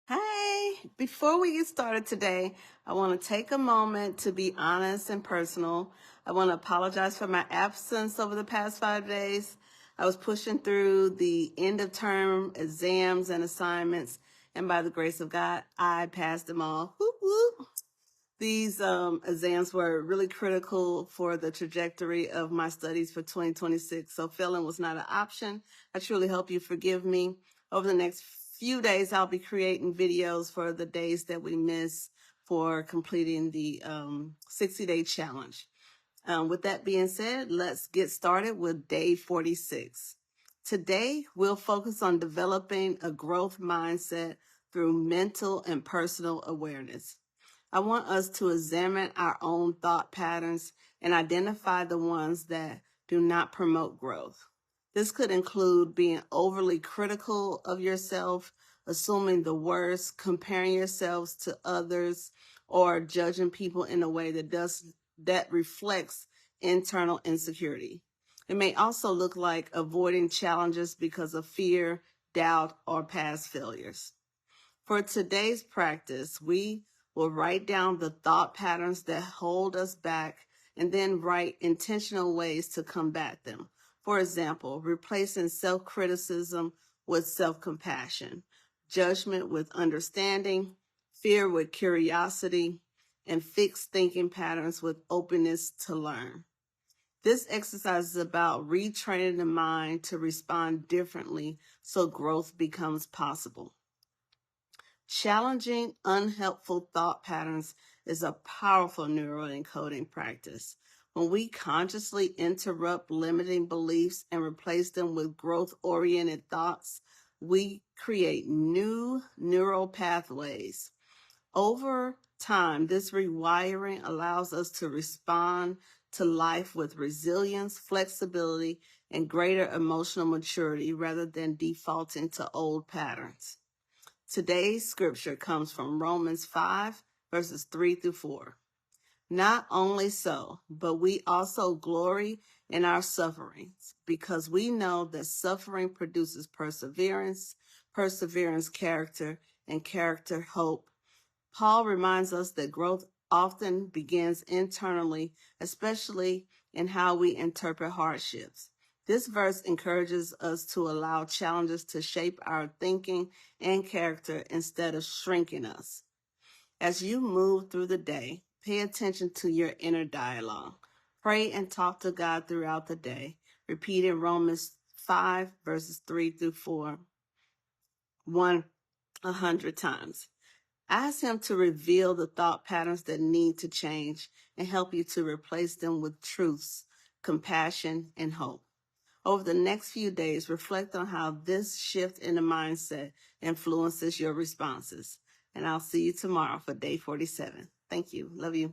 Hey, before we get started today, I want to take a moment to be honest and personal. I want to apologize for my absence over the past 5 days. I was pushing through the end of term exams and assignments, and by the grace of God, I passed them all. Whoop, whoop. These exams were really critical for the trajectory of my studies for 2026, so failing was not an option. I truly hope you forgive me. Over the next few days, I'll be creating videos for the days that we miss for completing the 60-day challenge. With that being said, let's get started with day 46. Today, we'll focus on developing a growth mindset through mental and personal awareness. I want us to examine our own thought patterns and identify the ones that do not promote growth. This could include being overly critical of yourself, assuming the worst, comparing yourselves to others, or judging people in a way that reflects internal insecurity. It may also look like avoiding challenges because of fear, doubt, or past failures. For today's practice, we will write down the thought patterns that hold us back and then write intentional ways to combat them. For example, replacing self-criticism with self-compassion, judgment with understanding, fear with curiosity, and fixed thinking patterns with openness to learn. This exercise is about retraining the mind to respond differently so growth becomes possible. Challenging unhelpful thought patterns is a powerful neural encoding practice. When we consciously interrupt limiting beliefs and replace them with growth-oriented thoughts, we create new neural pathways. Over time, this rewiring allows us to respond to life with resilience, flexibility, and greater emotional maturity rather than defaulting to old patterns. Today's scripture comes from Romans 5, verses 3 through 4. Not only so, but we also glory in our sufferings, because we know that suffering produces perseverance, perseverance character, and character hope. Paul reminds us that growth often begins internally, especially in how we interpret hardships. This verse encourages us to allow challenges to shape our thinking and character instead of shrinking us. As you move through the day, pay attention to your inner dialogue. Pray and talk to God throughout the day, repeating Romans 5, verses 3 through 4, 100 times. Ask him to reveal the thought patterns that need to change and help you to replace them with truths, compassion, and hope. Over the next few days, reflect on how this shift in the mindset influences your responses. And I'll see you tomorrow for day 47. Thank you. Love you.